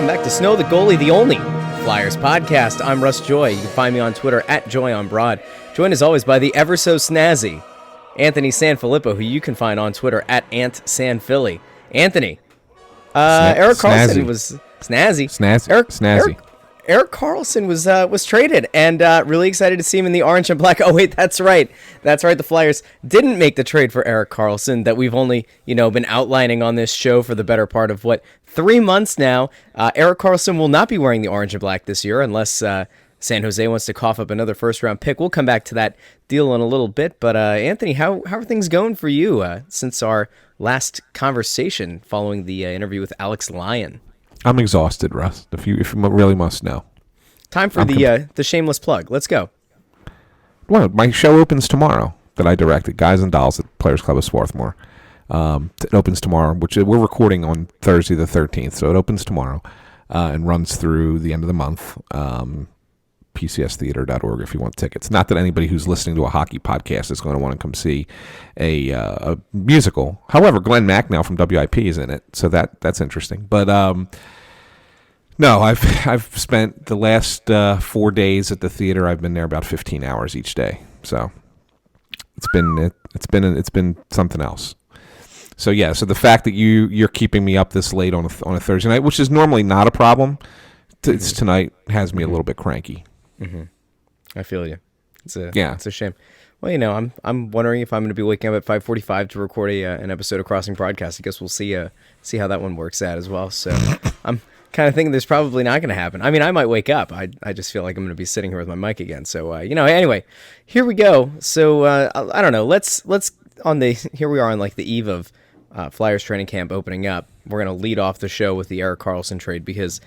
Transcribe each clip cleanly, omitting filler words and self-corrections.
welcome back to Snow The Goalie, the only Flyers podcast. I'm Russ Joy. You can find me on Twitter at JoyOnBroad. Joined as always by the ever so snazzy Anthony SanFilippo, who you can find on Twitter at AntSanPhilly. Anthony, Erik Karlsson was snazzy. Erik Karlsson was traded, and really excited to see him in the orange and black. Oh wait, that's right. The Flyers didn't make the trade for Erik Karlsson that we've only been outlining on this show for the better part of 3 months now. Erik Karlsson will not be wearing the orange and black this year unless San Jose wants to cough up another first round pick. We'll come back to that deal in a little bit. But Anthony, how are things going for you since our last conversation following the interview with Alex Lyon? I'm exhausted, Russ, if you really must know. Time for the shameless plug. Let's go. Well, my show opens tomorrow that I directed, Guys and Dolls at Players Club of Swarthmore. It opens tomorrow, which we're recording on Thursday the 13th, so it opens tomorrow and runs through the end of the month. PCStheater.org if you want tickets. Not that anybody who's listening to a hockey podcast is going to want to come see a musical. However, Glenn Macnow from WIP is in it, so that's interesting. But no, I've spent the last 4 days at the theater. I've been there about 15 hours each day, so it's been something else. So yeah, so the fact that you're keeping me up this late on a Thursday night, which is normally not a problem, tonight has me a little bit cranky. Mm-hmm. I feel you. It's a shame. Well, I'm wondering if I'm going to be waking up at 5:45 to record an episode of Crossing Broadcast. I guess we'll see how that one works out as well. So I'm kind of thinking there's probably not going to happen. I mean, I might wake up. I just feel like I'm going to be sitting here with my mic again. So anyway, here we go. So I don't know. Let's here we are on the eve of Flyers training camp opening up. We're going to lead off the show with the Erik Karlsson trade because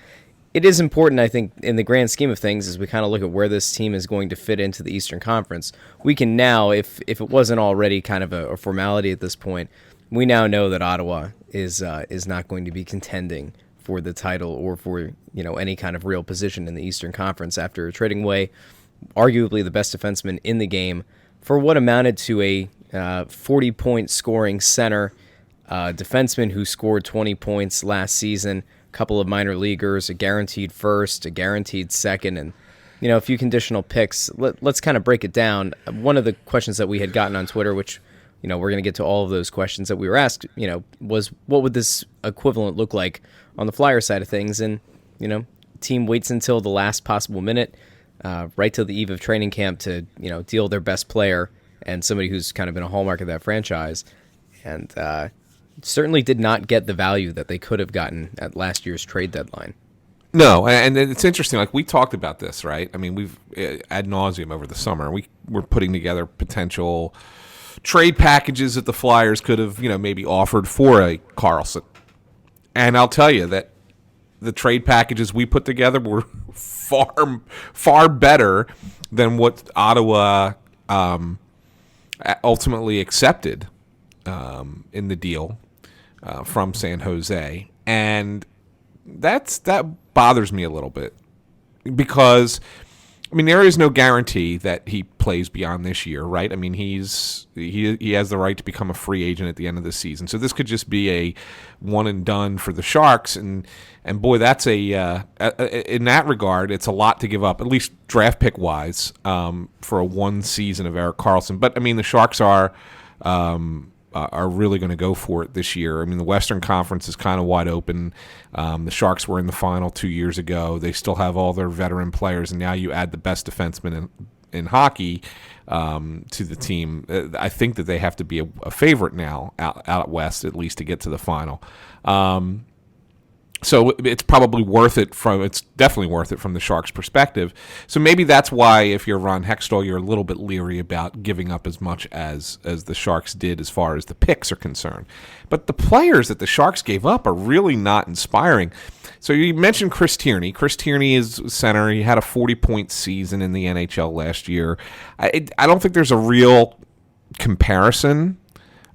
it is important, I think, in the grand scheme of things, as we kind of look at where this team is going to fit into the Eastern Conference. We can now, if it wasn't already kind of a formality at this point, we now know that Ottawa is not going to be contending for the title or for any kind of real position in the Eastern Conference after trading away arguably the best defenseman in the game for what amounted to a 40-point scoring center, defenseman who scored 20 points last season, couple of minor leaguers, a guaranteed first, a guaranteed second, and a few conditional picks. Let's kind of break it down. One of the questions that we had gotten on Twitter, which we're going to get to all of those questions that we were asked, was what would this equivalent look like on the Flyer side of things? And team waits until the last possible minute, right till the eve of training camp to deal their best player and somebody who's kind of been a hallmark of that franchise, and certainly did not get the value that they could have gotten at last year's trade deadline. No, and it's interesting. We talked about this, right? I mean, we've ad nauseum over the summer. We're putting together potential trade packages that the Flyers could have, maybe offered for a Karlsson. And I'll tell you that the trade packages we put together were far better than what Ottawa ultimately accepted in the deal from San Jose, and that bothers me a little bit because there is no guarantee that he plays beyond this year, right? I mean, he has the right to become a free agent at the end of the season, so this could just be a one and done for the Sharks, and boy, that's in that regard, it's a lot to give up, at least draft pick wise, for a one season of Erik Karlsson. But the Sharks are really going to go for it this year. The Western Conference is kind of wide open. The Sharks were in the final 2 years ago. They still have all their veteran players, and now you add the best defenseman in hockey to the team. I think that they have to be a favorite now out West, at least to get to the final. So it's probably worth it it's definitely worth it from the Sharks' perspective. So maybe that's why, if you're Ron Hextall, you're a little bit leery about giving up as much as the Sharks did as far as the picks are concerned. But the players that the Sharks gave up are really not inspiring. So you mentioned Chris Tierney. Chris Tierney is center. He had a 40-point season in the NHL last year. I don't think there's a real comparison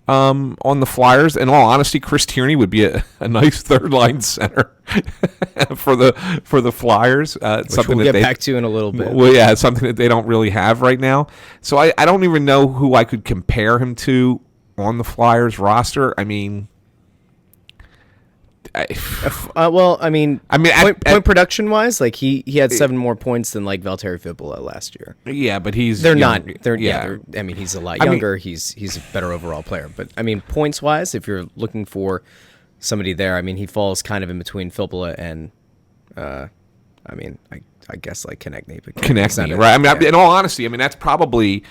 on the Flyers. In all honesty, Chris Tierney would be a nice third-line center for the Flyers. Which something we'll get back to in a little bit. Well, yeah, it's something that they don't really have right now. So I don't even know who I could compare him to on the Flyers roster. Well, I mean, point production wise, like he had 7 more points than like Valtteri Filppula last year. Yeah, but he's they're young. not. I mean, he's a lot younger. He's a better overall player. But I mean, points wise, if you're looking for somebody there, I mean, he falls kind of in between Filppula and, I mean, I guess like Konechny. But Konechny, right? I mean, in all honesty, I mean that's probably.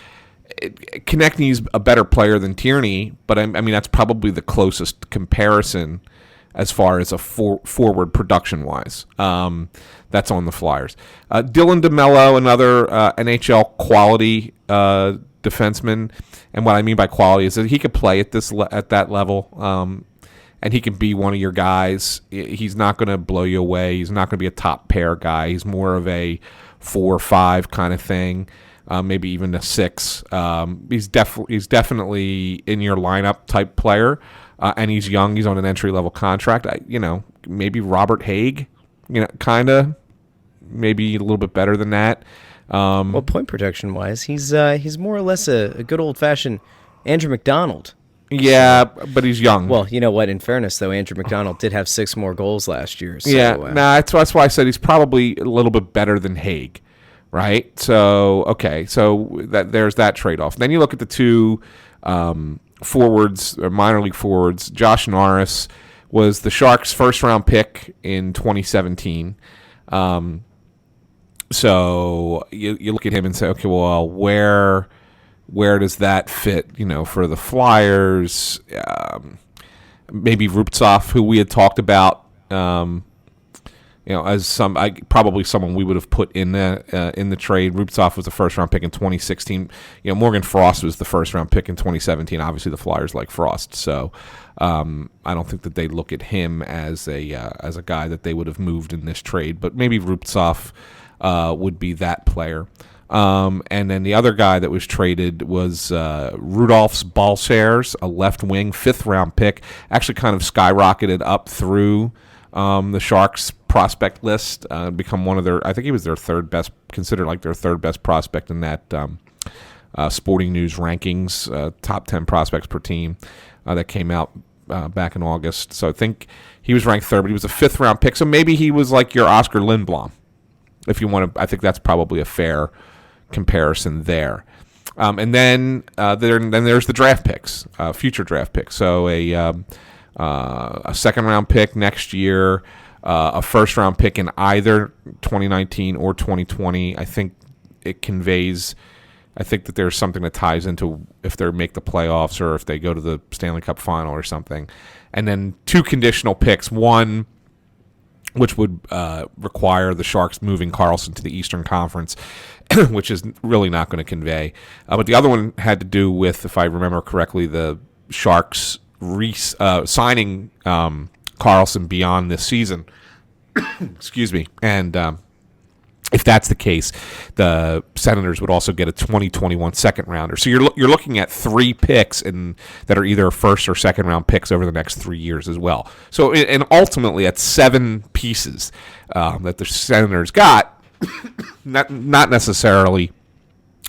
Konechny's a better player than Tierney, but I mean that's probably the closest comparison as far as a forward production wise. That's on the Flyers. Dylan DeMello, another NHL quality defenseman, and what I mean by quality is that he could play at that level, and he can be one of your guys. He's not going to blow you away. He's not going to be a top pair guy. He's more of a 4 or 5 kind of thing. Maybe even a 6. He's definitely in your lineup type player, and he's young. He's on an entry level contract. Maybe Robert Haig, kind of, maybe a little bit better than that. Well, point protection wise, he's more or less a good old fashioned Andrew McDonald. Yeah, but he's young. Well, you know what? In fairness, though, Andrew McDonald did have 6 more goals last year. So, that's why I said he's probably a little bit better than Haig. Right, so there's that trade-off. Then you look at the 2 forwards, or minor league forwards. Josh Norris was the Sharks' first-round pick in 2017. So you look at him and say, okay, well, where does that fit? For the Flyers, maybe Rubtsov, who we had talked about. As probably someone we would have put in the trade. Rubtsov was the first round pick in 2016. Morgan Frost was the first round pick in 2017. Obviously, the Flyers like Frost, so I don't think that they look at him as a guy that they would have moved in this trade. But maybe Rubtsov would be that player. And then the other guy that was traded was Rudolphs Balcers, a left wing 5th round pick. Actually, kind of skyrocketed up through the Sharks prospect list, become one of their, I think he was their third best, considered like their third best prospect in that Sporting News rankings, top 10 prospects per team that came out back in August. So I think he was ranked 3rd, but he was a 5th round pick. So maybe he was like your Oscar Lindblom, if you want to. I think that's probably a fair comparison there. And then there's the draft picks, future draft picks. So a 2nd round pick next year, a 1st round pick in either 2019 or 2020. I think it conveys. I think that there's something that ties into if they make the playoffs or if they go to the Stanley Cup final or something. And then 2 conditional picks. One, which would require the Sharks moving Karlsson to the Eastern Conference, which is really not going to convey. But the other one had to do with, if I remember correctly, the Sharks signing Karlsson beyond this season. Excuse me. And if that's the case, the Senators would also get a 2021 second rounder. So you're looking at 3 picks that are either first or second round picks over the next 3 years as well. So and ultimately, at 7 pieces that the Senators got, not necessarily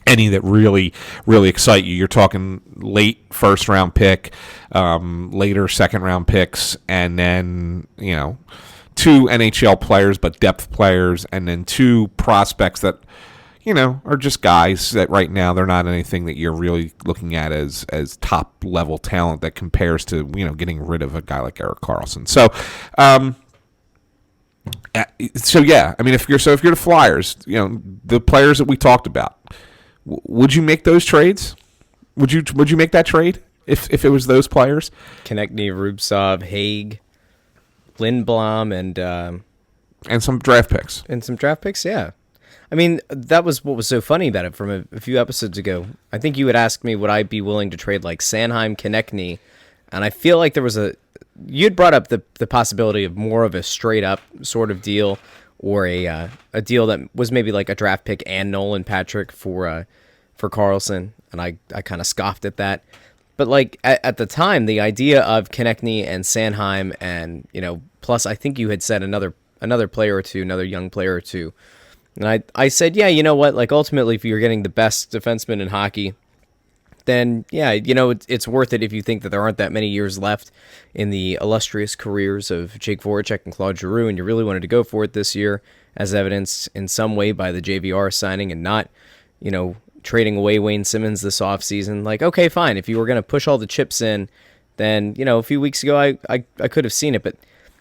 any that really, really excite you. You're talking late first round pick, later second round picks, and then 2 NHL players, but depth players, and then 2 prospects that, are just guys that right now they're not anything that you're really looking at as top level talent that compares to, getting rid of a guy like Erik Karlsson. So yeah, I mean, if you're the Flyers, the players that we talked about, would you make those trades? Would you make that trade if it was those players? Konechny, Rubtsov, Haig, Lindblom, and some draft picks. Yeah. I mean, that was what was so funny about it from a few episodes ago. I think you had asked me would I be willing to trade like Sanheim, Konechny, and I feel like there was you'd brought up the possibility of more of a straight up sort of deal, or a deal that was maybe like a draft pick and Nolan Patrick for Karlsson, and I kind of scoffed at that. But like at the time, the idea of Konechny and Sanheim, and plus I think you had said another player or two, another young player or two, and I said, yeah, you know what? Like ultimately, if you're getting the best defenseman in hockey, then yeah, it's worth it if you think that there aren't that many years left in the illustrious careers of Jake Voracek and Claude Giroux, and you really wanted to go for it this year, as evidenced in some way by the JVR signing and not, trading away Wayne Simmons this offseason. Like, okay, fine. If you were going to push all the chips in, then, a few weeks ago I could have seen it. But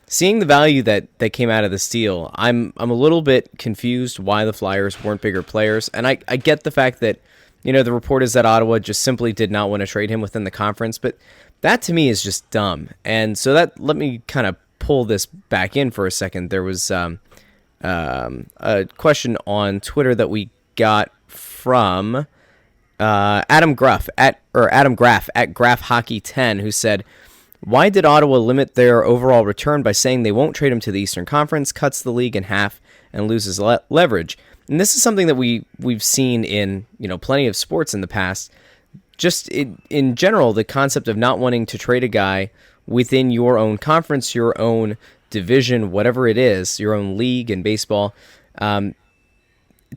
seeing the value that came out of this deal, I'm a little bit confused why the Flyers weren't bigger players. And I get the fact that, the report is that Ottawa just simply did not want to trade him within the conference. But that to me is just dumb. And so let me kind of pull this back in for a second. There was a question on Twitter that we got from Adam Graff at Graff Hockey 10, who said, "Why did Ottawa limit their overall return by saying they won't trade him to the Eastern Conference, cuts the league in half, and loses leverage?" And this is something that we've seen in plenty of sports in the past. Just in general, the concept of not wanting to trade a guy within your own conference, your own division, whatever it is, your own league in baseball.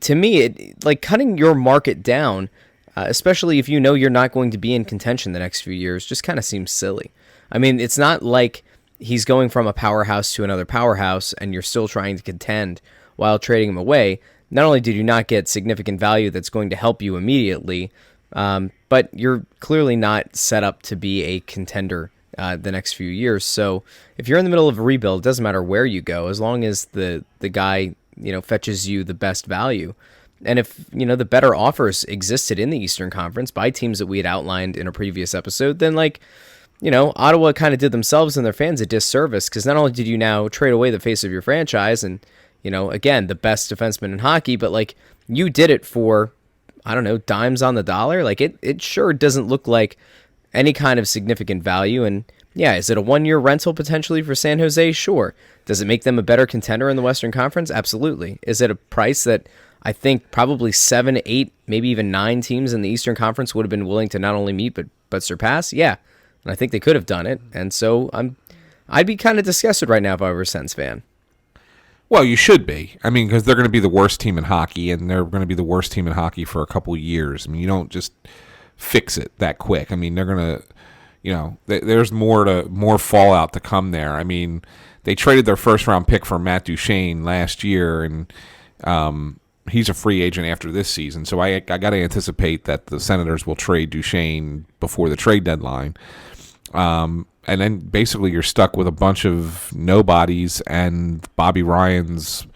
To me, it like cutting your market down, especially if you're not going to be in contention the next few years, just kind of seems silly. I mean, it's not like he's going from a powerhouse to another powerhouse and you're still trying to contend while trading him away. Not only did you not get significant value that's going to help you immediately, but you're clearly not set up to be a contender the next few years. So if you're in the middle of a rebuild, it doesn't matter where you go, as long as the guy fetches you the best value. And if, the better offers existed in the Eastern Conference by teams that we had outlined in a previous episode, then Ottawa kind of did themselves and their fans a disservice, because not only did you now trade away the face of your franchise and, again, the best defenseman in hockey, but you did it for, I don't know, dimes on the dollar. It sure doesn't look like any kind of significant value. And yeah, is it a 1-year rental potentially for San Jose? Sure. Does it make them a better contender in the Western Conference? Absolutely. Is it a price that I think probably 7, 8, maybe even 9 teams in the Eastern Conference would have been willing to not only meet but surpass? Yeah. And I think they could have done it. And so I'd be kind of disgusted right now if I were a Sens fan. Well, you should be. I mean, because they're going to be the worst team in hockey, and they're going to be the worst team in hockey for a couple of years. I mean, you don't just fix it that quick. I mean, they're going to, there's more fallout to come there. I mean, they traded their first-round pick for Matt Duchene last year, and he's a free agent after this season. So I got to anticipate that the Senators will trade Duchene before the trade deadline. And then basically you're stuck with a bunch of nobodies and Bobby Ryan's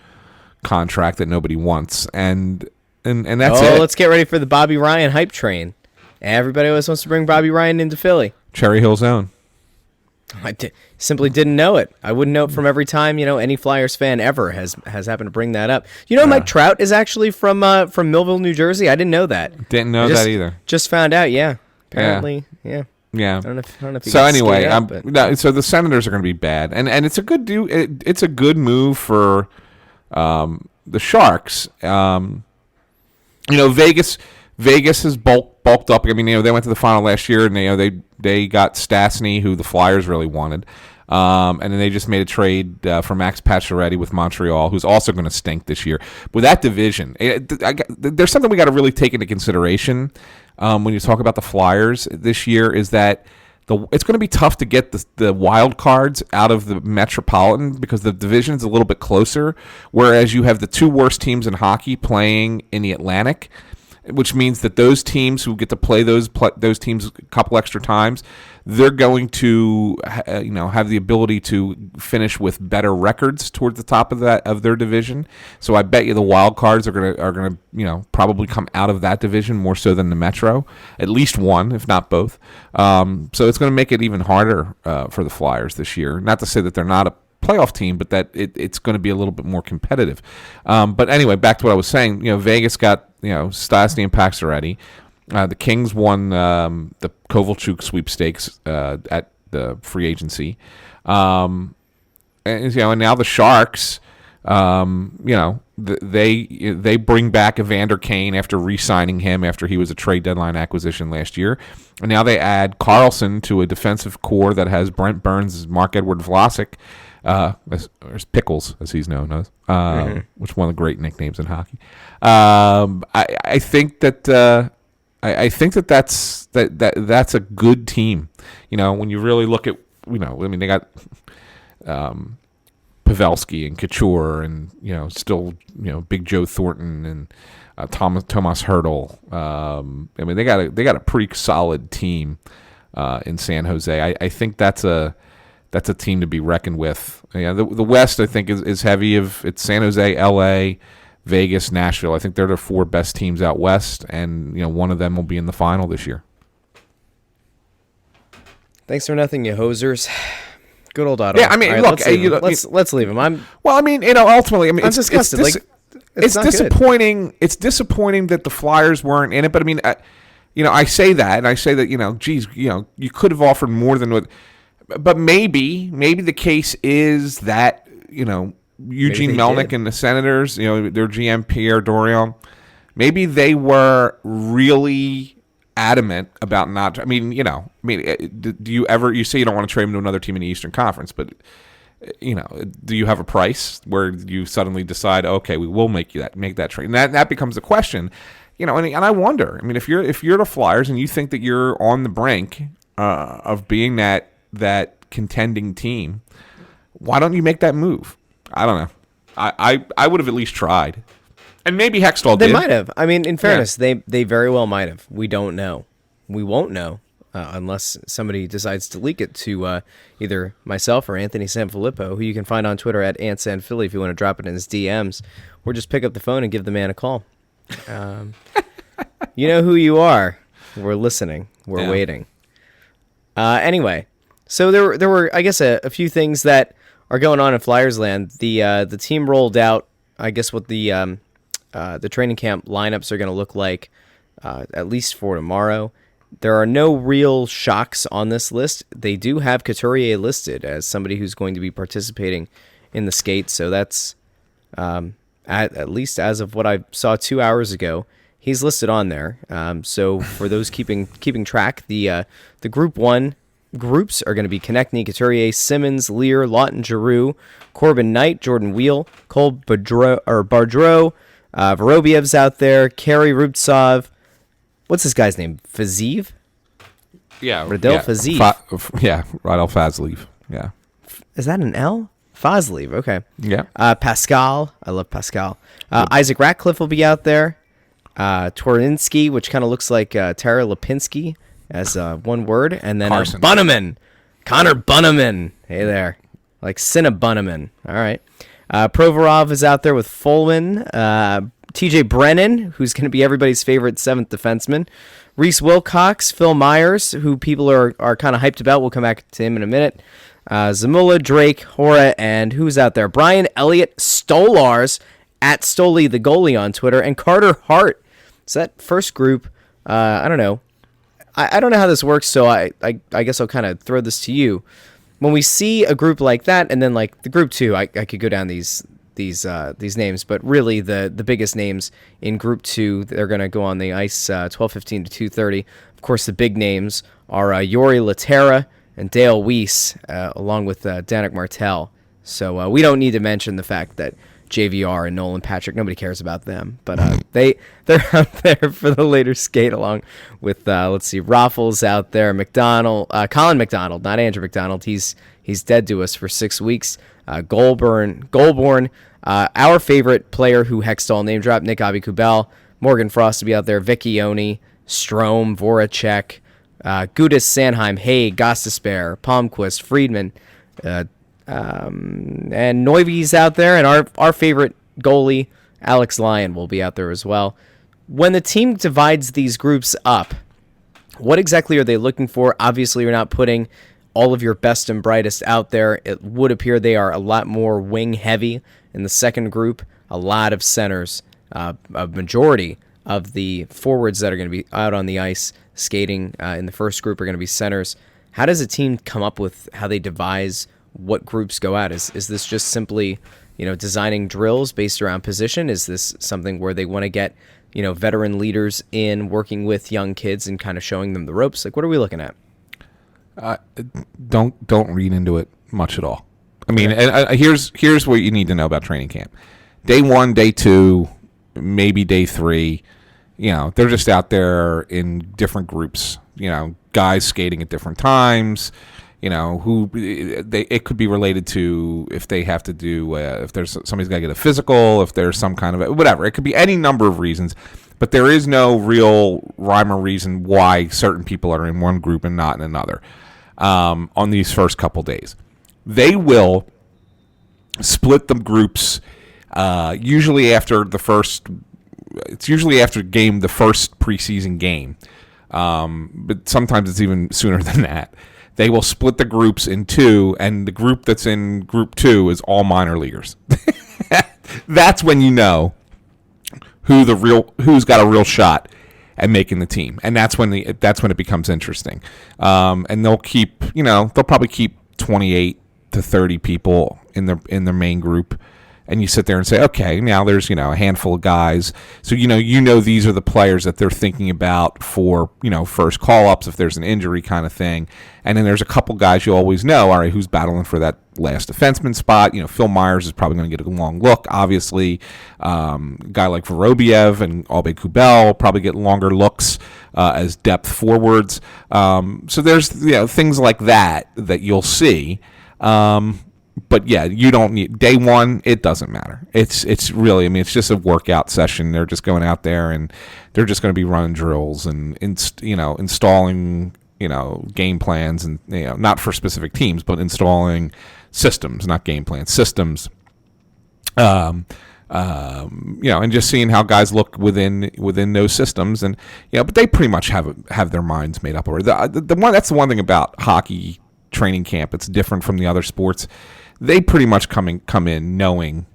contract that nobody wants. And that's it. Let's get ready for the Bobby Ryan hype train. Everybody always wants to bring Bobby Ryan into Philly. Cherry Hill Zone. I simply didn't know it. I wouldn't know it from every time, any Flyers fan ever has happened to bring that up. Mike Trout is actually from Millville, New Jersey. I didn't know that. Didn't know that either. Just found out, yeah. Apparently, yeah. Yeah. I don't know if so anyway, so the Senators are going to be bad, and it's a good it's a good move for the Sharks. Vegas has bulked up. I mean, they went to the final last year, and they got Stastny, who the Flyers really wanted, and then they just made a trade for Max Pacioretty with Montreal, who's also going to stink this year. With that division, there's something we got to really take into consideration when you talk about the Flyers this year, is that it's going to be tough to get the wild cards out of the Metropolitan because the division is a little bit closer, whereas you have the 2 worst teams in hockey playing in the Atlantic, which means that those teams who get to play those teams a couple extra times, they're going to have the ability to finish with better records toward the top of their division. So I bet you the wild cards are going to probably come out of that division more so than the Metro, at least one, if not both. So it's going to make it even harder for the Flyers this year. Not to say that they're not a playoff team, but that it's going to be a little bit more competitive. But anyway, back to what I was saying. Vegas got Stastny and Pacioretty. The Kings won the Kovalchuk sweepstakes at the free agency, and now the Sharks, they bring back Evander Kane after re-signing him after he was a trade deadline acquisition last year, and now they add Karlsson to a defensive core that has Brent Burns, Mark-Edward Vlasic, or Pickles as he's known as, which is one of the great nicknames in hockey. I think that. I think that's a good team. When you really look at, they got Pavelski and Couture and, still, Big Joe Thornton and Thomas Hertel. They got a pretty solid team in San Jose. I think that's a team to be reckoned with. The West, I think, is heavy. It's San Jose, L.A., Vegas, Nashville. I think they're the 4 best teams out West, and one of them will be in the final this year. Thanks for nothing, you hosers. Good old Ottawa. Yeah, right, look, let's leave him. Ultimately, I'm disgusted. It's disappointing. It's disappointing that the Flyers weren't in it. But I say that, and I say that, geez, you could have offered more than what. But maybe the case is that Eugene Melnyk and the Senators, their GM Pierre Dorion, maybe they were really adamant about not. Do you ever? You say you don't want to trade him to another team in the Eastern Conference, but do you have a price where you suddenly decide, okay, we will make that trade, and that becomes a question, and I wonder. If you're the Flyers and you think that you're on the brink of being that contending team, why don't you make that move? I don't know. I would have at least tried. And maybe Hextall did. They might have. In fairness, they very well might have. We don't know. We won't know unless somebody decides to leak it to either myself or Anthony SanFilippo, who you can find on Twitter at AntSanPhilly if you want to drop it in his DMs, or just pick up the phone and give the man a call. You know who you are. We're listening. We're waiting. Anyway, so there were, I guess, a few things that are going on in Flyers land. The team rolled out, I guess, what the training camp lineups are going to look like, at least for tomorrow. There are no real shocks on this list. They do have Couturier listed as somebody who's going to be participating in the skate, so that's at least as of what I saw 2 hours ago, he's listed on there. So for those keeping track, the Group 1 groups are going to be Konechny, Couturier, Simmons, Lear, Lawton, Giroux, Corbin Knight, Jordan Wheel, Cole Bardreau, Vorobyev's out there, Kerry Rubtsov. What's this guy's name? Fazeev? Yeah. Radil Fazeev. Radil Fazlev. Yeah. Is that an L? Fazlev, okay. Yeah. Pascal. I love Pascal. Isaac Ratcliffe will be out there. Tworinsky, which kind of looks like Tara Lipinski as one word. And then Bunnaman. Connor Bunnaman. Hey there. Like Cinna Bunnaman. All right. Provorov is out there with Fulman. TJ Brennan, who's going to be everybody's favorite 7th defenseman. Reese Wilcox, Phil Myers, who people are kind of hyped about. We'll come back to him in a minute. Zamula, Drake, Hora, and who's out there? Brian Elliott, Stolars, at Snow The Goalie on Twitter, and Carter Hart. So that first group, I don't know. I don't know how this works, so I guess I'll kind of throw this to you. When we see a group like that, and then like the group 2, I could go down these names, but really the biggest names in Group 2, they're going to go on the ice 12:15 to 2:30. Of course, the big names are Yori Laterra and Dale Weiss, along with Danik Martel. So we don't need to mention the fact that JVR and Nolan Patrick, nobody cares about them, but they're out there for the later skate, along with Raffles out there, Colin McDonald, not Andrew McDonald. He's dead to us for 6 weeks. Goulbourne, our favorite player who Hextall name dropped, Nick Aubé-Kubel, Morgan Frost to be out there, Vecchione, Strome, Voracek, Gudis, Sanheim, Haig, Gostisbehere, Palmquist, Friedman, and Neuvy's out there, and our favorite goalie, Alex Lyon, will be out there as well. When the team divides these groups up, what exactly are they looking for? Obviously, you're not putting all of your best and brightest out there. It would appear they are a lot more wing heavy in the second group. A lot of centers, a majority of the forwards that are going to be out on the ice skating in the first group are going to be centers. How does a team come up with how they devise what groups go out? Is this just simply, designing drills based around position? Is this something where they want to get, veteran leaders in working with young kids and kind of showing them the ropes? Like, what are we looking at? Don't read into it much at all. Here's what you need to know about training camp. Day 1, day 2, maybe day 3. they're just out there in different groups, guys skating at different times, it could be related to if they have to do, if there's somebody's got to get a physical, if there's some kind of, whatever. It could be any number of reasons, but there is no real rhyme or reason why certain people are in one group and not in another on these first couple days. They will split the groups usually after the first preseason game, but sometimes it's even sooner than that. They will split the groups in two, and the group that's in group 2 is all minor leaguers. That's when you know who's got a real shot at making the team, and that's when it becomes interesting. And they'll probably keep 28 to 30 people in their main group. And you sit there and say, okay, now there's, a handful of guys. So, these are the players that they're thinking about for, first call-ups if there's an injury kind of thing. And then there's a couple guys you always know, all right, who's battling for that last defenseman spot. Phil Myers is probably going to get a long look, obviously. A guy like Vorobiev and Albe Kubel probably get longer looks as depth forwards. So there's, things like that you'll see. But yeah, you don't need day one. It doesn't matter. It's really, it's just a workout session. They're just going out there and they're just going to be running drills and installing game plans and not for specific teams, but installing systems, not game plans, systems. And just seeing how guys look within those systems, and but they pretty much have their minds made up already. That's the one thing about hockey training camp. It's different from the other sports. They pretty much come in knowing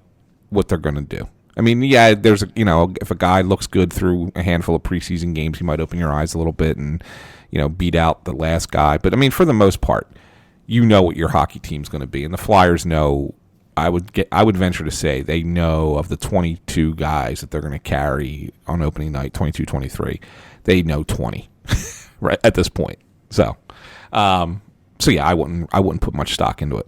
what they're going to do. There's if a guy looks good through a handful of preseason games, you might open your eyes a little bit and beat out the last guy. But for the most part, what your hockey team's going to be, and the Flyers know. I would venture to say they know of the 22 guys that they're going to carry on opening night, 22, 23. They know 20 right at this point. So yeah, I wouldn't put much stock into it.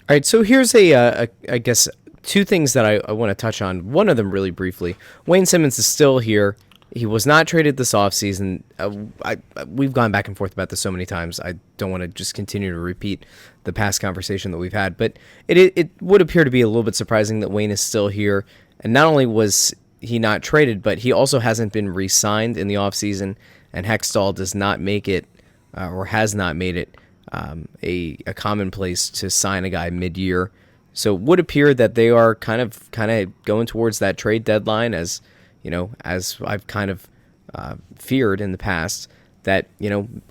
All right, so here's I guess two things that I want to touch on. One of them really briefly. Wayne Simmonds is still here. He was not traded this offseason. We've gone back and forth about this so many times. I don't want to just continue to repeat the past conversation that we've had. But it would appear to be a little bit surprising that Wayne is still here. And not only was he not traded, but he also hasn't been re-signed in the offseason. And Hextall does not make it, or has not made it, a commonplace to sign a guy mid-year. So it would appear that they are kind of going towards that trade deadline, as I've kind of feared in the past, that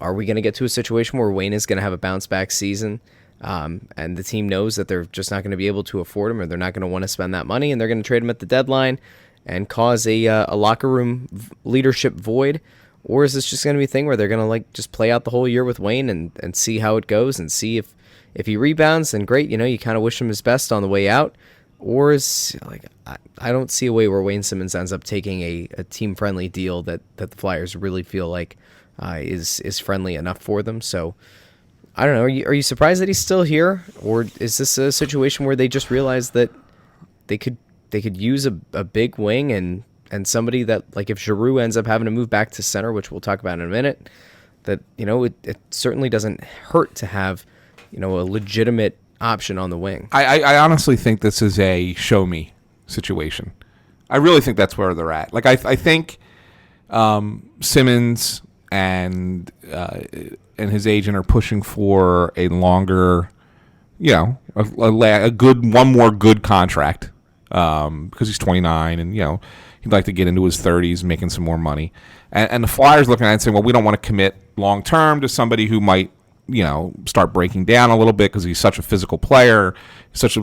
are we going to get to a situation where Wayne is going to have a bounce back season, and the team knows that they're just not going to be able to afford him, or they're not going to want to spend that money, and they're going to trade him at the deadline and cause a locker room leadership void? Or is this just going to be a thing where they're going to just play out the whole year with Wayne and see how it goes, and see if he rebounds, then great, you kind of wish him his best on the way out? Or is I don't see a way where Wayne Simmonds ends up taking a team-friendly deal that the Flyers really feel like is friendly enough for them. So I don't know. Are you surprised that he's still here, or is this a situation where they just realize that they could use a big wing and somebody that, if Giroux ends up having to move back to center, which we'll talk about in a minute, that it certainly doesn't hurt to have a legitimate option on the wing. I honestly think this is a show me situation. I really think that's where they're at. I think Simmonds and his agent are pushing for a longer, a good one more good contract because he's 29 and he'd like to get into his 30s making some more money. And the Flyers looking at it and saying, well, we don't want to commit long term to somebody who might start breaking down a little bit because he's such a physical player, he's such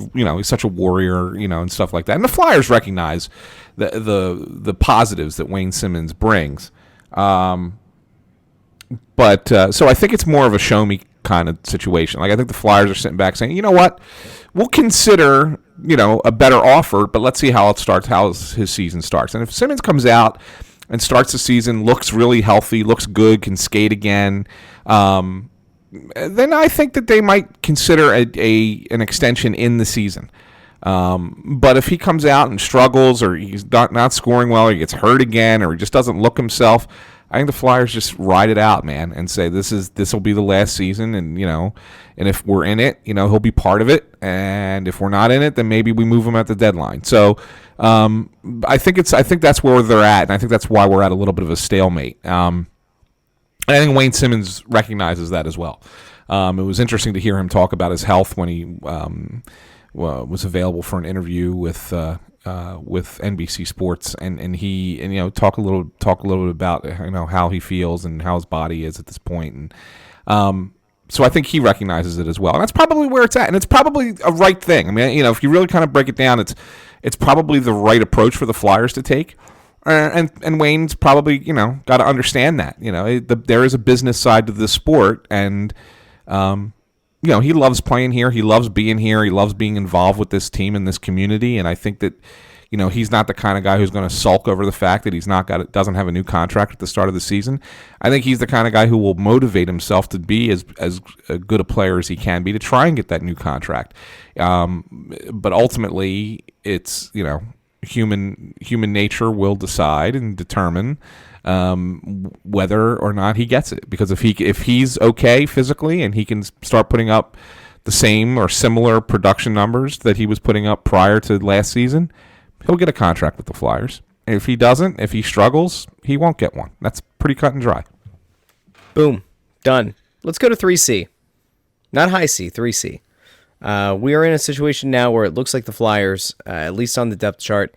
a warrior, and stuff like that. And the Flyers recognize the positives that Wayne Simmonds brings. But so I think it's more of a show me kind of situation. I think the Flyers are sitting back saying, you know what, we'll consider, a better offer, but let's see how it starts, how his season starts. And if Simmonds comes out and starts the season, looks really healthy, looks good, can skate again, then I think that they might consider an extension in the season. But if he comes out and struggles, or he's not scoring well, or he gets hurt again, or he just doesn't look himself, I think the Flyers just ride it out, man, and say this will be the last season, and and if we're in it, he'll be part of it, and if we're not in it, then maybe we move him at the deadline. So I think that's where they're at, and I think that's why we're at a little bit of a stalemate. And I think Wayne Simmons recognizes that as well. It was interesting to hear him talk about his health when he was available for an interview with NBC Sports, and he talk a little bit about how he feels and how his body is at this point, and so I think he recognizes it as well, and that's probably where it's at, and it's probably a right thing. I mean, if you really kind of break it down, it's probably the right approach for the Flyers to take, and Wayne's probably got to understand that there is a business side to this sport, and he loves playing here. He loves being here. He loves being involved with this team and this community. And I think that, he's not the kind of guy who's going to sulk over the fact that doesn't have a new contract at the start of the season. I think he's the kind of guy who will motivate himself to be as good a player as he can be to try and get that new contract. But ultimately, it's human nature will decide and determine whether or not he gets it, because if he's okay physically and he can start putting up the same or similar production numbers that he was putting up prior to last season, he'll get a contract with the Flyers. And if he doesn't, if he struggles, he won't get one. That's pretty cut and dry. Boom. Done. Let's go to 3C. Not high C, 3C. We are in a situation now where it looks like the Flyers, at least on the depth chart,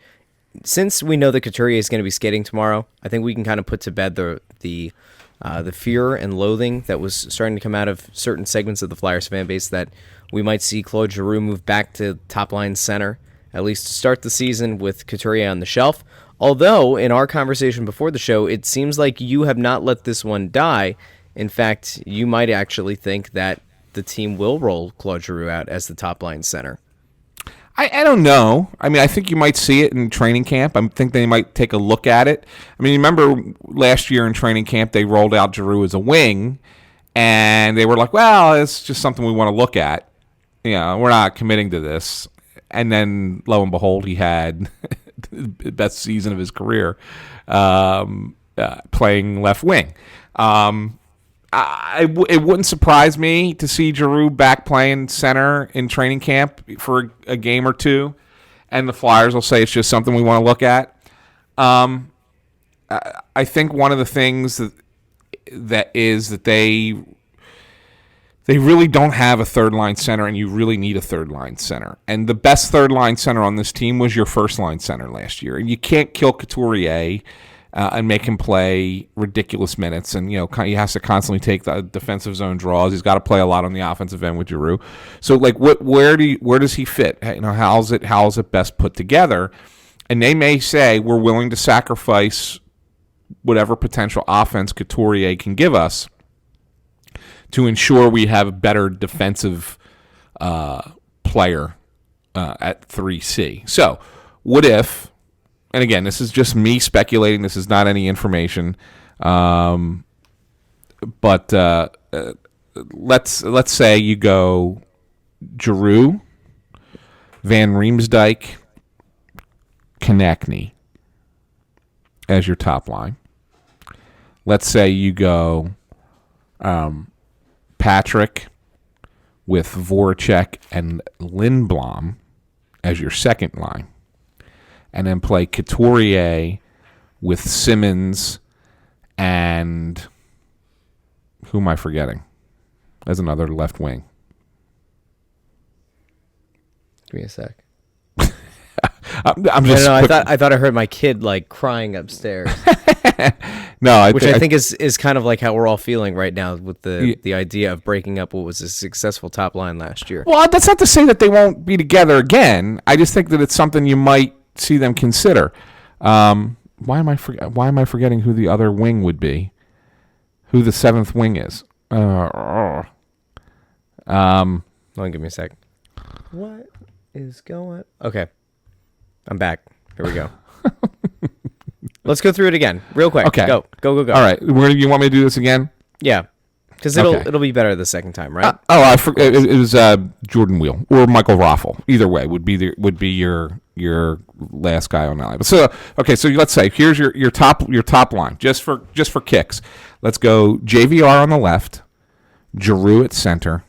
since we know that Couturier is going to be skating tomorrow, I think we can kind of put to bed the fear and loathing that was starting to come out of certain segments of the Flyers fan base that we might see Claude Giroux move back to top-line center, at least to start the season with Couturier on the shelf. Although, in our conversation before the show, it seems like you have not let this one die. In fact, you might actually think that the team will roll Claude Giroux out as the top-line center. I don't know. I mean, I think you might see it in training camp. I think they might take a look at it. I mean, remember last year in training camp, they rolled out Giroux as a wing, and they were like, well, it's just something we want to look at. We're not committing to this. And then, lo and behold, he had the best season of his career playing left wing. It wouldn't surprise me to see Giroux back playing center in training camp for a game or two, and the Flyers will say it's just something we want to look at. I think one of the things that they really don't have a third-line center, and you really need a third-line center. And the best third-line center on this team was your first-line center last year, and you can't kill Couturier and make him play ridiculous minutes, and he has to constantly take the defensive zone draws. He's got to play a lot on the offensive end with Giroux. So where does he fit? How is it best put together? And they may say we're willing to sacrifice whatever potential offense Couturier can give us to ensure we have a better defensive player at 3C. So what if? And again, this is just me speculating. This is not any information. But let's say you go Giroux, Van Riemsdyk, Konechny as your top line. Let's say you go Patrick with Voracek and Lindblom as your second line. And then play Couturier with Simmons and who am I forgetting as another left wing? Give me a sec. I'm just. No, I thought I heard my kid crying upstairs. No, which I think is kind of like how we're all feeling right now with the idea of breaking up what was a successful top line last year. Well, that's not to say that they won't be together again. I just think that it's something you might see them consider. Why am I forgetting who the other wing would be? Who the seventh wing is? Hold on, give me a sec. What is going? Okay, I'm back. Here we go. Let's go through it again, real quick. Okay, go. All right, you want me to do this again? Yeah. Because it'll be better the second time, right? I forget. It was Jordan Wheel or Michael Raffle. Either way would be your last guy on that line. So so let's say here's your top line just for kicks. Let's go JVR on the left, Giroux at center,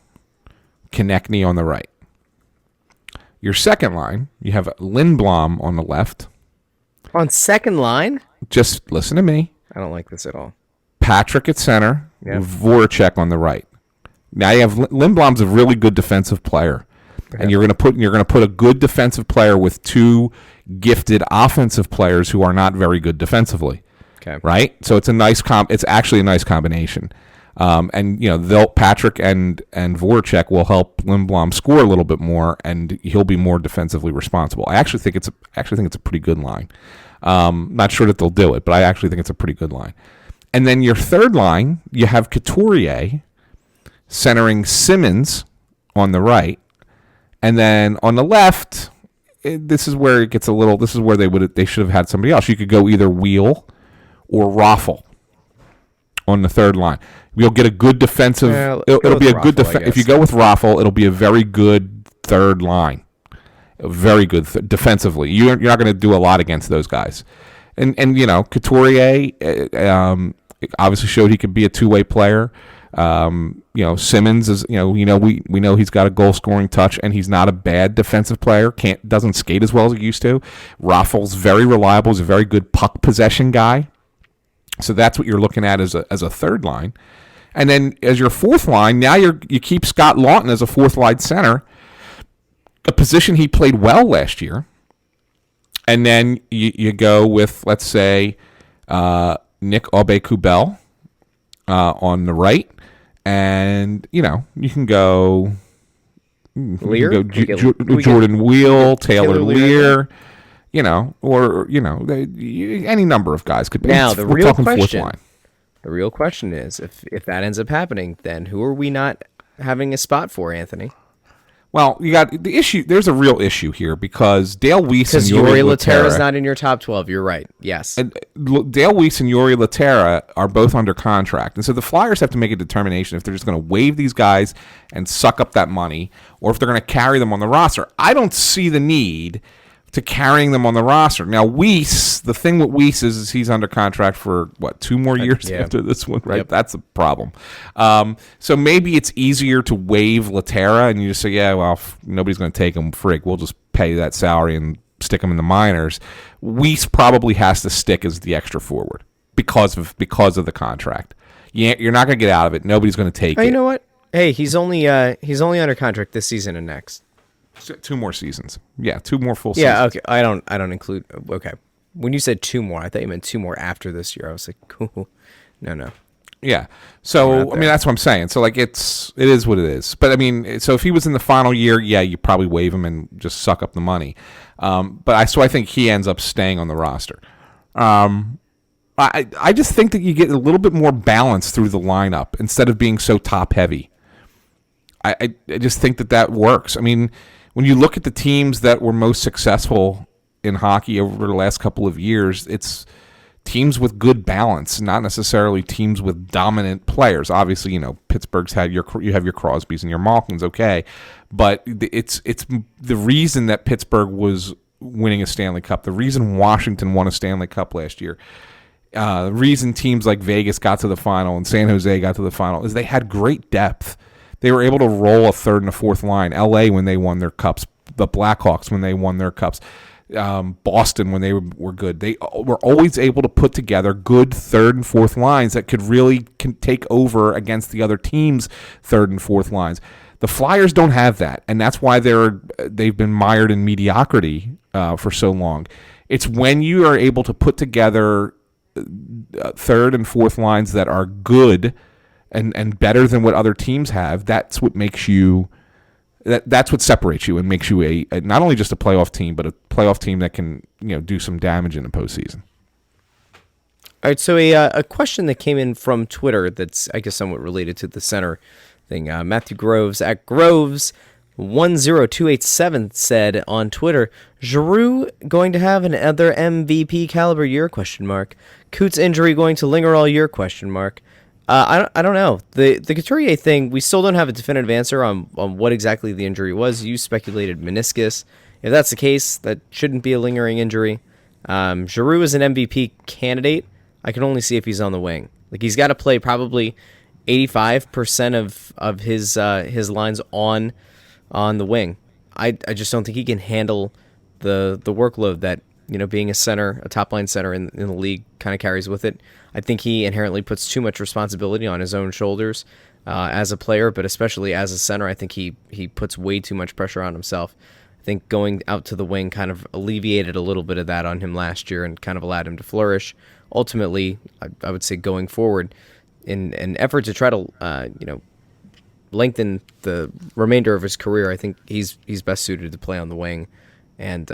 Konechny on the right. Your second line, you have Lindblom on the left. On second line? Just listen to me. I don't like this at all. Patrick at center, Voracek on the right. Now you have Lindblom's a really good defensive player, and you're going to put a good defensive player with two gifted offensive players who are not very good defensively. Okay. Right? So it's it's actually a nice combination. And Patrick and Voracek will help Lindblom score a little bit more, and he'll be more defensively responsible. I actually think it's a pretty good line. Not sure that they'll do it, but I actually think it's a pretty good line. And then your third line, you have Couturier centering Simmons on the right, and then on the left, this is where it gets a little. This is where they should have had somebody else. You could go either Wheel or Raffle on the third line. You'll get a good defensive. It'll be a good defense. If you go with Raffle, it'll be a very good third line. Very good defensively. You're not going to do a lot against those guys. And Couturier obviously showed he could be a two-way player. Simmons is we know he's got a goal scoring touch, and he's not a bad defensive player. Doesn't skate as well as he used to. Raffle's very reliable. He's a very good puck possession guy. So that's what you're looking at as a third line. And then as your fourth line, now you keep Scott Lawton as a fourth line center, a position he played well last year. And then you go with, let's say, Nick Aube-Kubel on the right. And, you can go, Lear? Jordan Wheel, Taylor Lear. Any number of guys could be. Now, the real question is, if that ends up happening, then who are we not having a spot for, Anthony? Well, you got the issue. There's a real issue here because Dale Weiss and Yuri Laterra is not in your top 12. You're right. Yes. And Dale Weiss and Yuri Laterra are both under contract. And so the Flyers have to make a determination if they're just going to waive these guys and suck up that money or if they're going to carry them on the roster. I don't see the need to carrying them on the roster. Now, Weiss, the thing with Weiss is he's under contract for, 2 more years after this one, right? Yep. That's a problem. So maybe it's easier to waive Laterra and you just say, nobody's going to take him, frig. We'll just pay that salary and stick him in the minors. Weiss probably has to stick as the extra forward because of the contract. You're not going to get out of it. Nobody's going to take it. You know what? Hey, he's only under contract this season and next. 2 more seasons. Yeah, 2 more full seasons. Yeah, okay. I don't include. Okay. When you said 2 more, I thought you meant 2 more after this year. I was like, cool. No. Yeah. So, that's what I'm saying. So, it is what it is. But, so if he was in the final year, you probably waive him and just suck up the money. I think he ends up staying on the roster. I just think that you get a little bit more balance through the lineup instead of being so top-heavy. I just think that works. When you look at the teams that were most successful in hockey over the last couple of years, it's teams with good balance, not necessarily teams with dominant players. Obviously, Pittsburgh's had you have your Crosbys and your Malkins, okay, but it's the reason that Pittsburgh was winning a Stanley Cup, the reason Washington won a Stanley Cup last year, the reason teams like Vegas got to the final and San Jose got to the final is they had great depth. They were able to roll a third and a fourth line. L.A. when they won their cups, the Blackhawks when they won their cups, Boston when they were good. They were always able to put together good third and fourth lines that could really take over against the other team's third and fourth lines. The Flyers don't have that, and that's why they've been mired in mediocrity for so long. It's when you are able to put together third and fourth lines that are good and better than what other teams have. That's what makes you. That's what separates you and makes you a not only just a playoff team, but a playoff team that can do some damage in the postseason. All right, so a question that came in from Twitter that's I guess somewhat related to the center thing. Matthew Groves at Groves10287 said on Twitter, Giroux going to have another MVP caliber year? ? Coots injury going to linger all year? ? I don't know. The Couturier thing, we still don't have a definitive answer on what exactly the injury was. You speculated meniscus. If that's the case, that shouldn't be a lingering injury. Giroux is an MVP candidate. I can only see if he's on the wing. Like, he's got to play probably 85% of his lines on the wing. I just don't think he can handle the workload that, being a center, a top line center in the league kind of carries with it. I think he inherently puts too much responsibility on his own shoulders as a player, but especially as a center, I think he puts way too much pressure on himself. I think going out to the wing kind of alleviated a little bit of that on him last year and kind of allowed him to flourish. Ultimately, I would say going forward, in an effort to try to lengthen the remainder of his career, I think he's best suited to play on the wing, and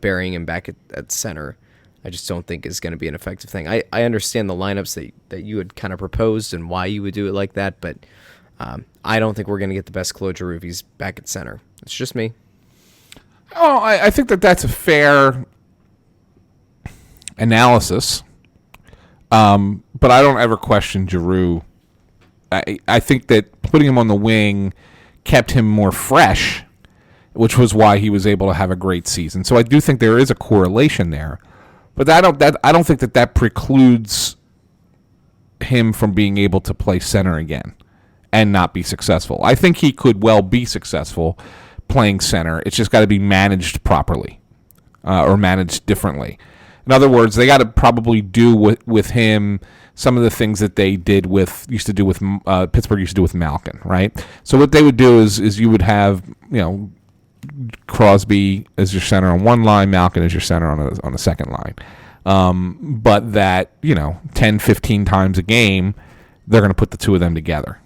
burying him back at center, I just don't think is going to be an effective thing. I understand the lineups that you had kind of proposed and why you would do it like that, but I don't think we're going to get the best Claude Giroux if he's back at center. It's just me. Oh, I think that's a fair analysis, but I don't ever question Giroux. I think that putting him on the wing kept him more fresh, which was why he was able to have a great season. So I do think there is a correlation there, but I don't think that precludes him from being able to play center again and not be successful. I think he could well be successful playing center. It's just got to be managed properly or managed differently. In other words, they got to probably do with him some of the things that they used to do with Pittsburgh used to do with Malkin, right? So what they would do is you would have Crosby as your center on one line, Malkin as your center on the second line. But that 10, 15 times a game, they're going to put the two of them together,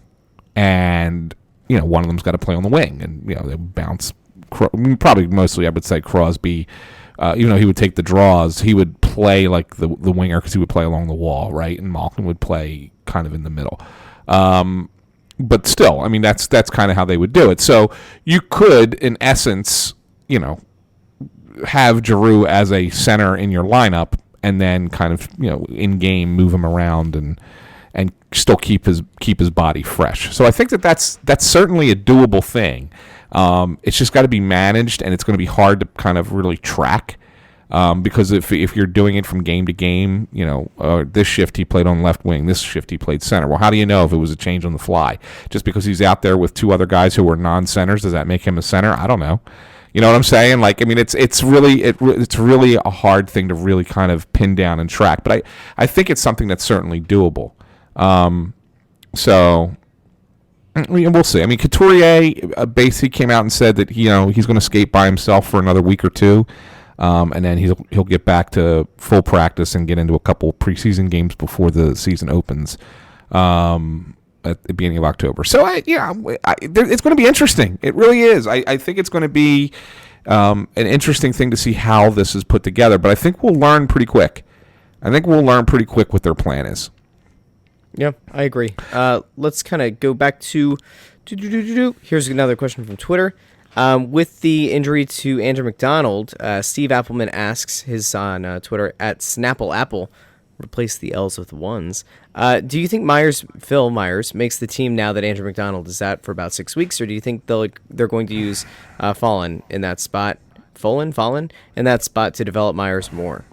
and one of them's got to play on the wing, and they bounce. Probably mostly, I would say Crosby. He would take the draws. He would play like the winger because he would play along the wall, right? And Malkin would play kind of in the middle. But still, I mean, that's kind of how they would do it. So you could, in essence, have Giroux as a center in your lineup, and then kind of in game move him around and still keep his body fresh. So I think that's certainly a doable thing. It's just got to be managed, and it's going to be hard to kind of really track because if you're doing it from game to game, this shift he played on left wing, this shift he played center. Well, how do you know if it was a change on the fly? Just because he's out there with two other guys who are non-centers, does that make him a center? I don't know. You know what I'm saying? Like, I mean, it's really a hard thing to really kind of pin down and track. But I think it's something that's certainly doable. So we'll see. I mean, Couturier basically came out and said that he's going to skate by himself for another week or two, and then he'll get back to full practice and get into a couple preseason games before the season opens at the beginning of October. So it's going to be interesting. It really is. I think it's going to be an interesting thing to see how this is put together. But I think we'll learn pretty quick. What their plan is. Yeah, I agree. Let's kind of go back to... Here's another question from Twitter. With the injury to Andrew McDonald, Steve Appleman asks his on Twitter, at SnappleApple, replace the L's with ones. Do you think Phil Myers makes the team now that Andrew McDonald is out for about 6 weeks, or do you think they're going to use Fallen in that spot to develop Myers more?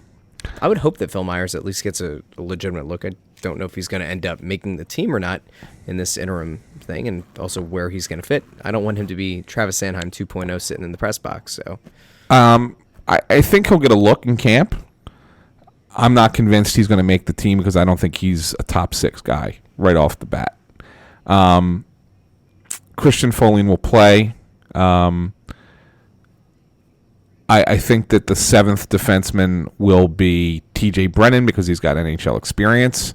I would hope that Phil Myers at least gets a legitimate look. I don't know if he's going to end up making the team or not in this interim thing, and also where he's going to fit. I don't want him to be Travis Sanheim 2.0 sitting in the press box. So, I think he'll get a look in camp. I'm not convinced he's going to make the team because I don't think he's a top 6 guy right off the bat. Christian Folin will play. I think that the 7th defenseman will be TJ Brennan because he's got NHL experience.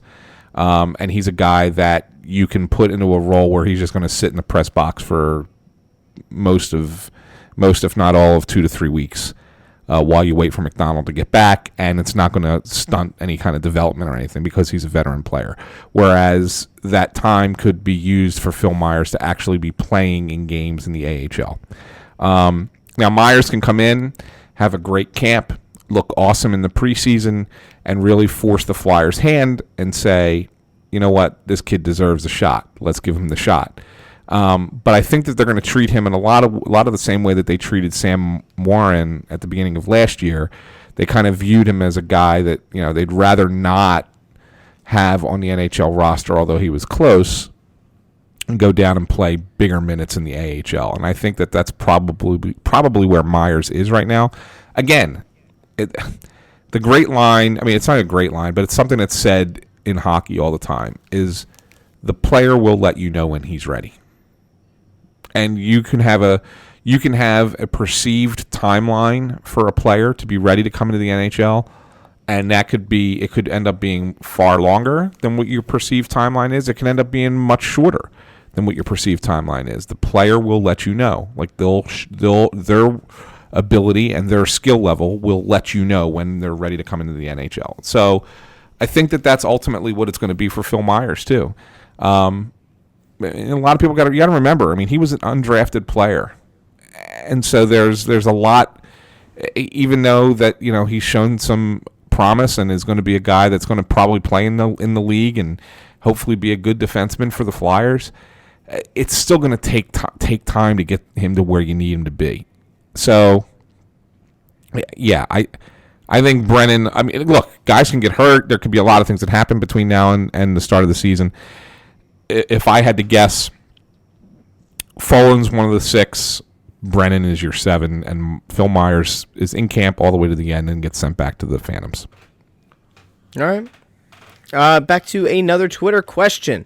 And he's a guy that you can put into a role where he's just going to sit in the press box for most, if not all, of 2 to 3 weeks while you wait for McDonald to get back. And it's not going to stunt any kind of development or anything because he's a veteran player. Whereas that time could be used for Phil Myers to actually be playing in games in the AHL. Now, Myers can come in, have a great camp, look awesome in the preseason, and really force the Flyers' hand and say, you know what, this kid deserves a shot. Let's give him the shot. But I think that they're going to treat him in a lot of the same way that they treated Sam Warren at the beginning of last year. They kind of viewed him as a guy that, you know, they'd rather not have on the NHL roster, although he was close, and go down and play bigger minutes in the AHL. And I think that that's probably where Myers is right now. Again, the great line, I mean, it's not a great line, but it's something that's said in hockey all the time, is the player will let you know when he's ready. And you can have a perceived timeline for a player to be ready to come into the NHL, and it could end up being far longer than what your perceived timeline is. It can end up being much shorter than what your perceived timeline is. The player will let you know. Like their ability and their skill level will let you know when they're ready to come into the NHL. So I think that that's ultimately what it's going to be for Phil Myers too. And a lot of people you got to remember. I mean, he was an undrafted player, and so there's a lot. Even though that, you know, he's shown some promise and is going to be a guy that's going to probably play in the league and hopefully be a good defenseman for the Flyers, it's still going to take time to get him to where you need him to be. So, yeah, I think Brennan. I mean, look, guys can get hurt. There could be a lot of things that happen between now and the start of the season. If I had to guess, Follin's one of the 6, Brennan is your 7, and Phil Myers is in camp all the way to the end and gets sent back to the Phantoms. All right. Back to another Twitter question.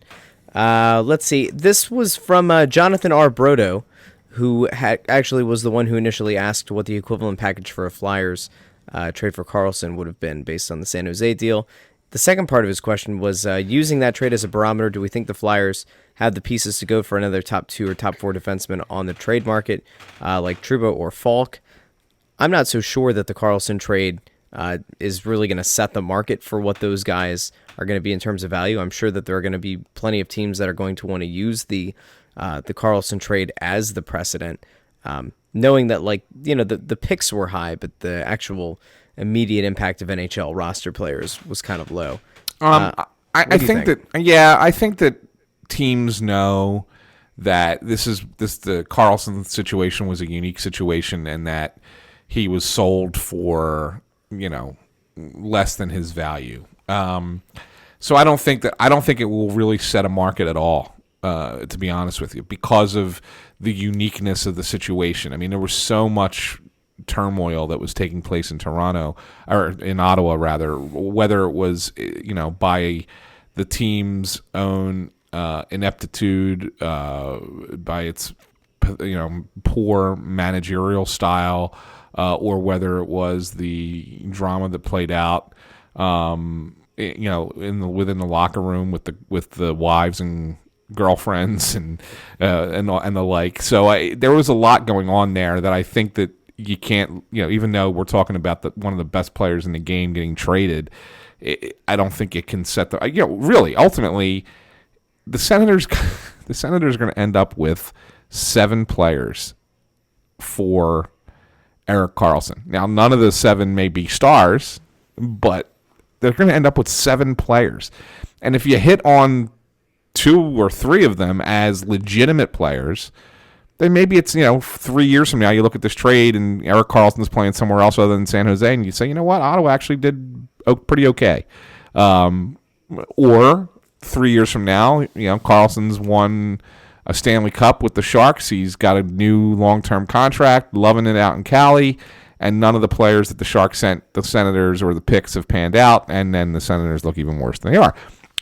Let's see. This was from Jonathan R. Brodo, who actually was the one who initially asked what the equivalent package for a Flyers trade for Karlsson would have been based on the San Jose deal. The second part of his question was, using that trade as a barometer, do we think the Flyers have the pieces to go for another top 2 or top 4 defenseman on the trade market, like Trouba or Falk? I'm not so sure that the Karlsson trade is really going to set the market for what those guys are going to be in terms of value. I'm sure that there are going to be plenty of teams that are going to want to use the Karlsson trade as the precedent, knowing that, like, you know, the picks were high, but the actual immediate impact of NHL roster players was kind of low. I think that teams know that the Karlsson situation was a unique situation, and that he was sold for, you know, less than his value. So I don't think it will really set a market at all, to be honest with you, because of the uniqueness of the situation. I mean, there was so much turmoil that was taking place in Toronto, or in Ottawa rather, whether it was, you know, by the team's own ineptitude, by its, you know, poor managerial style, or whether it was the drama that played out, you know, within the locker room with the wives and girlfriends and the like. So there was a lot going on there that I think that you can't, you know, even though we're talking about one of the best players in the game getting traded, I don't think it can set the, you know, really, ultimately, the Senators are going to end up with 7 players for Erik Karlsson. Now, none of the 7 may be stars, but they're going to end up with 7 players. And if you hit on 2 or 3 of them as legitimate players, then maybe it's, you know, 3 years from now, you look at this trade and Erik Karlsson's playing somewhere else other than San Jose, and you say, you know what, Ottawa actually did pretty okay. Or 3 years from now, you know, Karlsson's won a Stanley Cup with the Sharks. He's got a new long-term contract, loving it out in Cali, and none of the players that the Sharks sent the Senators or the picks have panned out, and then the Senators look even worse than they are.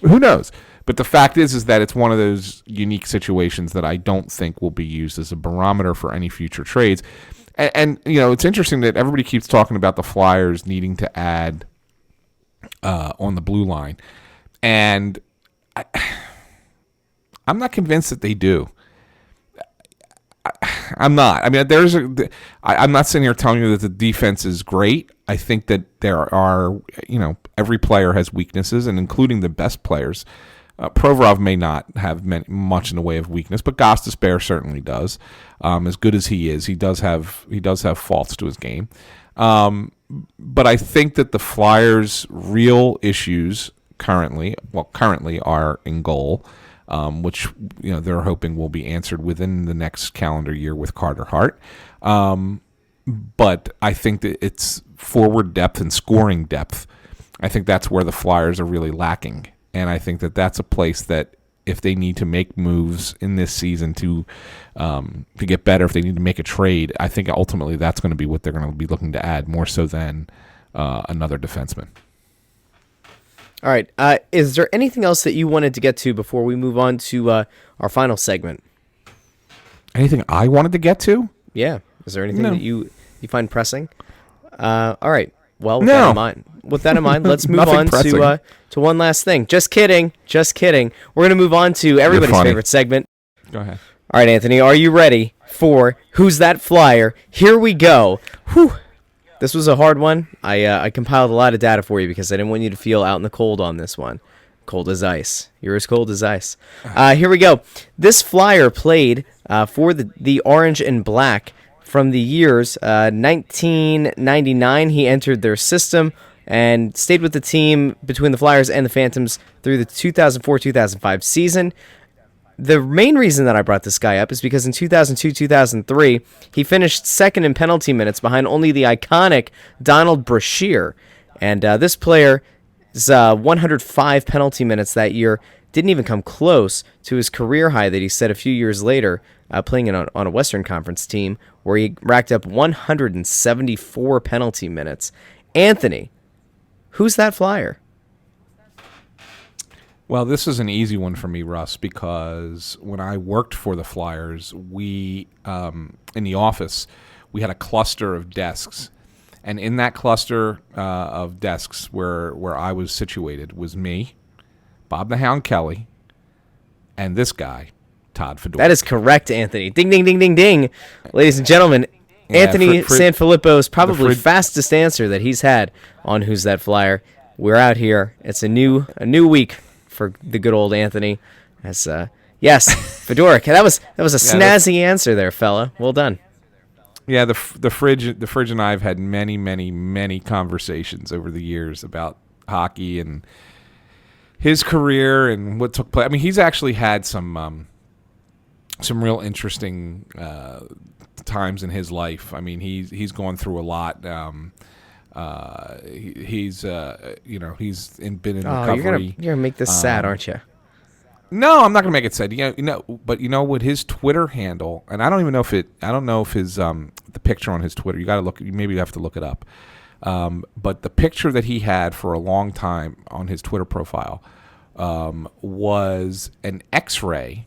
Who knows? But the fact is that it's one of those unique situations that I don't think will be used as a barometer for any future trades. And you know, it's interesting that everybody keeps talking about the Flyers needing to add on the blue line. And I'm not convinced that they do. I'm not. I mean, I'm not sitting here telling you that the defense is great. I think that there are, you know, every player has weaknesses, and including the best players. Provorov may not have much in the way of weakness, but Gostisbehere certainly does. As good as he is, he does have faults to his game. But I think that the Flyers' real issues currently are in goal, which they're hoping will be answered within the next calendar year with Carter Hart. But I think that it's forward depth and scoring depth. I think that's where the Flyers are really lacking, and I think that that's a place that if they need to make moves in this season to get better, if they need to make a trade, I think ultimately that's going to be what they're going to be looking to add more so than another defenseman. All right. Is there anything else that you wanted to get to before we move on to our final segment? Anything I wanted to get to? Yeah. Is there anything that you find pressing? All right. Well, with that in mind, let's move on to one last thing. Just kidding. We're going to move on to everybody's favorite segment. Go ahead. All right, Anthony, are you ready for Who's That Flyer? Here we go. Whew. This was a hard one. I compiled a lot of data for you because I didn't want you to feel out in the cold on this one. Cold as ice. You're as cold as ice. Here we go. This Flyer played for the Orange and Black from the years 1999. He entered their system and stayed with the team between the Flyers and the Phantoms through the 2004-2005 season. The main reason that I brought this guy up is because in 2002-2003, he finished second in penalty minutes behind only the iconic Donald Brashear. And this player's 105 penalty minutes that year didn't even come close to his career high that he set a few years later playing on a Western Conference team where he racked up 174 penalty minutes. Anthony, who's that Flyer? Well, this is an easy one for me, Russ, because when I worked for the Flyers, we, in the office, we had a cluster of desks. And in that cluster of desks where I was situated was me, Bob the Hound Kelly, and this guy, Todd Fedora. That is correct, Anthony. Ding, ding, ding, ding, ding. Ladies and gentlemen, Anthony SanFilippo's probably fastest answer that he's had on Who's That Flyer. We're out here. It's a new week for the good old Anthony. As yes, Fedora. That was a snazzy answer there, fella. Well done. Yeah, the fridge and I have had many conversations over the years about hockey and his career and what took place. I mean, he's actually had some real interesting times in his life. I mean, he's gone through a lot. He's been in recovery. You're gonna make this sad, aren't you? No, I'm not gonna make it sad. But with his Twitter handle, and I don't know if his the picture on his Twitter. You got to look. You maybe have to look it up. But the picture that he had for a long time on his Twitter profile was an X-ray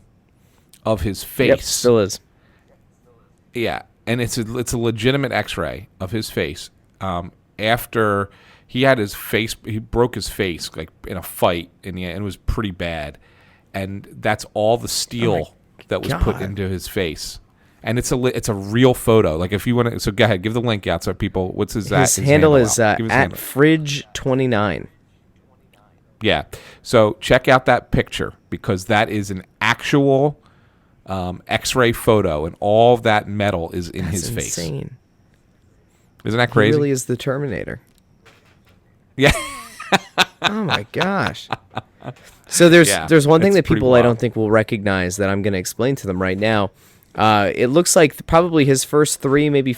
of his face. Yep, still is. Yeah, and it's a legitimate X-ray of his face. After he had he broke his face like in a fight and it was pretty bad, and that's all the steel that was put into his face. And it's a real photo. Like if you want to, so go ahead, give the link out so people. What's his handle is at Fridge29. Yeah, so check out that picture because that is an actual X-ray photo, and all of that metal is in his face. Insane. Isn't that crazy? He really is the Terminator. Yeah. Oh my gosh. So there's one thing that people I don't think will recognize that I'm going to explain to them right now. It looks like probably his first three, maybe.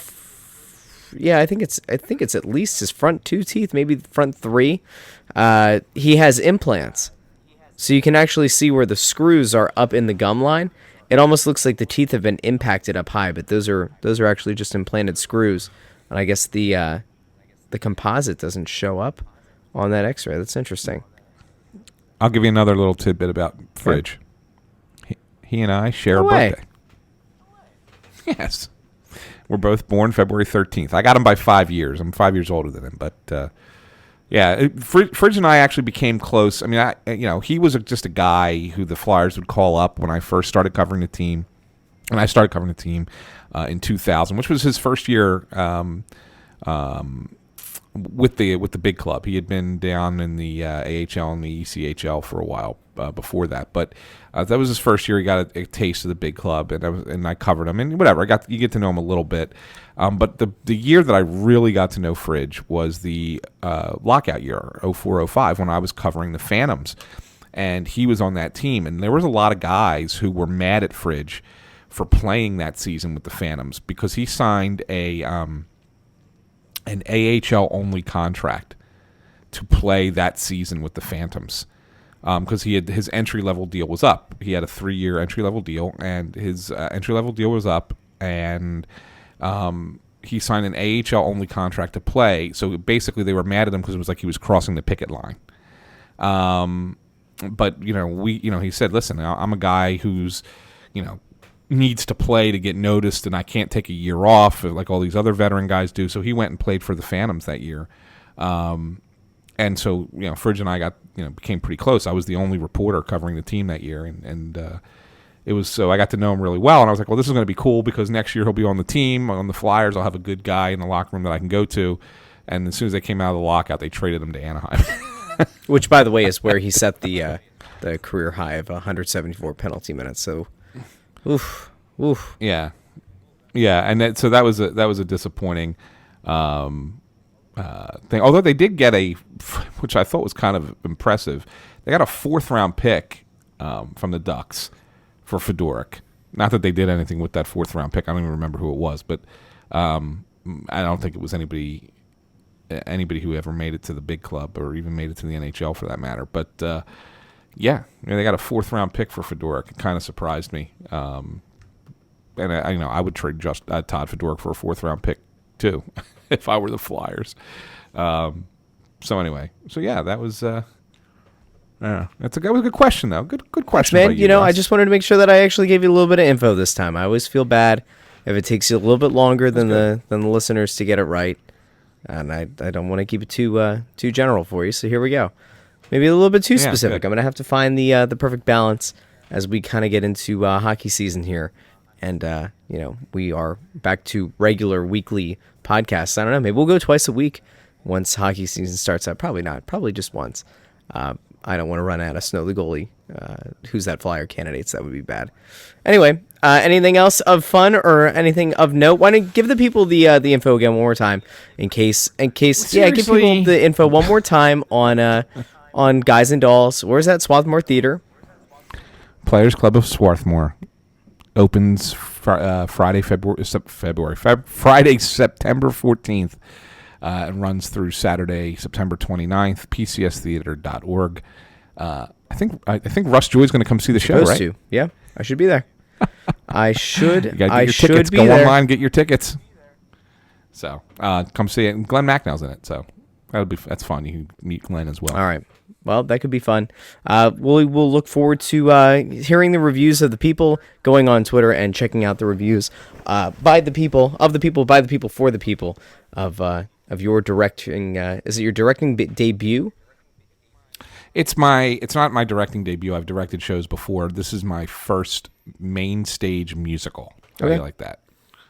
I think it's at least his front two teeth, maybe the front three. He has implants, so you can actually see where the screws are up in the gum line. It almost looks like the teeth have been impacted up high, but those are actually just implanted screws. And I guess the composite doesn't show up on that X-ray. That's interesting. I'll give you another little tidbit about Fridge. He and I share a birthday. Yes. We're both born February 13th. I got him by 5 years. I'm 5 years older than him. But, Fridge and I actually became close. I mean, he was just a guy who the Flyers would call up when I first started covering the team. And I started covering the team in 2000, which was his first year with the big club. He had been down in the AHL and the ECHL for a while before that, but that was his first year. He got a taste of the big club, and I covered him, and whatever. You get to know him a little bit, but the year that I really got to know Fridge was the lockout year, 04-05, when I was covering the Phantoms, and he was on that team, and there was a lot of guys who were mad at Fridge for playing that season with the Phantoms because he signed an AHL only contract to play that season with the Phantoms, because his entry level deal was up. He had a 3-year entry level deal, and his entry level deal was up, and he signed an AHL only contract to play. So basically, they were mad at him because it was like he was crossing the picket line. But he said, "Listen, I'm a guy who's, needs to play to get noticed, and I can't take a year off like all these other veteran guys do." So he went and played for the Phantoms that year. And so, Fridge and I became pretty close. I was the only reporter covering the team that year, and it was so I got to know him really well. And I was like, well, this is going to be cool because next year he'll be on the team, on the Flyers. I'll have a good guy in the locker room that I can go to. And as soon as they came out of the lockout, they traded him to Anaheim. Which, by the way, is where he set the career high of 174 penalty minutes. So, oof. Yeah, and that was a disappointing thing. Although they did get which I thought was kind of impressive. They got a 4th-round pick from the Ducks for Fedoruk. Not that they did anything with that 4th-round pick. I don't even remember who it was, but I don't think it was anybody who ever made it to the big club or even made it to the NHL for that matter. But they got a 4th-round pick for Fedoruk. It kind of surprised me. And I would trade just Todd Fedoruk for a 4th-round pick too, if I were the Flyers. That was. That was a good question though. Good question, man. I just wanted to make sure that I actually gave you a little bit of info this time. I always feel bad if it takes you a little bit longer than the listeners to get it right, and I don't want to keep it too general for you. So here we go. Maybe a little bit too specific. Good. I'm gonna have to find the perfect balance as we kind of get into hockey season here. And, we are back to regular weekly podcasts. I don't know. Maybe we'll go twice a week once hockey season starts up. Probably not. Probably just once. I don't want to run out of Snow the Goalie. Who's that Flyer candidates? That would be bad. Anyway, anything else of fun or anything of note? Why don't you give the people the info again one more time in case. Seriously? Yeah, give people the info one more time on Guys and Dolls. Where's that? Swarthmore Theater. Players Club of Swarthmore. Opens Friday, September 14th, and runs through Saturday, September 29th. PCStheater.org. I think Russ Joy is going to come see the show, right? To. Yeah, I should be there. I should. You gotta get your tickets. Go online, get your tickets. So come see it. And Glenn Macnell's in it, so that's fun. You can meet Glenn as well. All right. Well, that could be fun. We'll look forward to hearing the reviews of the people, going on Twitter and checking out the reviews by the people, of the people, by the people, for the people of your directing. Is it your directing debut? It's not my directing debut. I've directed shows before. This is my first main stage musical. How do you like that?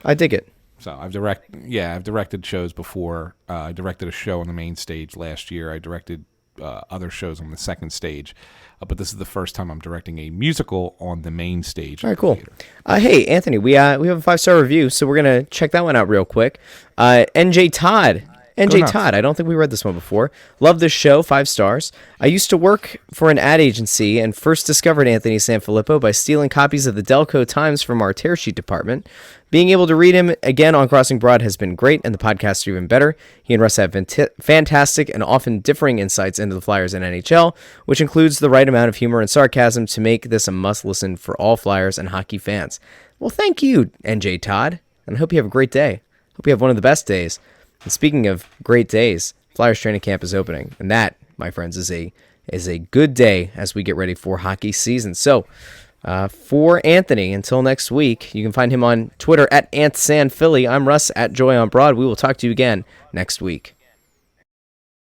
I dig it. So I've directed shows before. I directed a show on the main stage last year. I directed other shows on the second stage, but this is the first time I'm directing a musical on the main stage. All right, cool. Hey, Anthony, we have a 5-star review, so we're gonna check that one out real quick. NJ Todd. I don't think we read this one before. Love this show, 5 stars. I used to work for an ad agency and first discovered Anthony SanFilippo by stealing copies of the Delco Times from our tear sheet department. Being able to read him again on Crossing Broad has been great, and the podcasts are even better. He and Russ have fantastic and often differing insights into the Flyers and NHL, which includes the right amount of humor and sarcasm to make this a must-listen for all Flyers and hockey fans. Well, thank you, NJ Todd, and I hope you have a great day. Hope you have one of the best days. And speaking of great days, Flyers training camp is opening, and that, my friends, is a good day as we get ready for hockey season. So, for Anthony, until next week, you can find him on Twitter at AntSanPhilly. I'm Russ at Joy on Broad. We will talk to you again next week.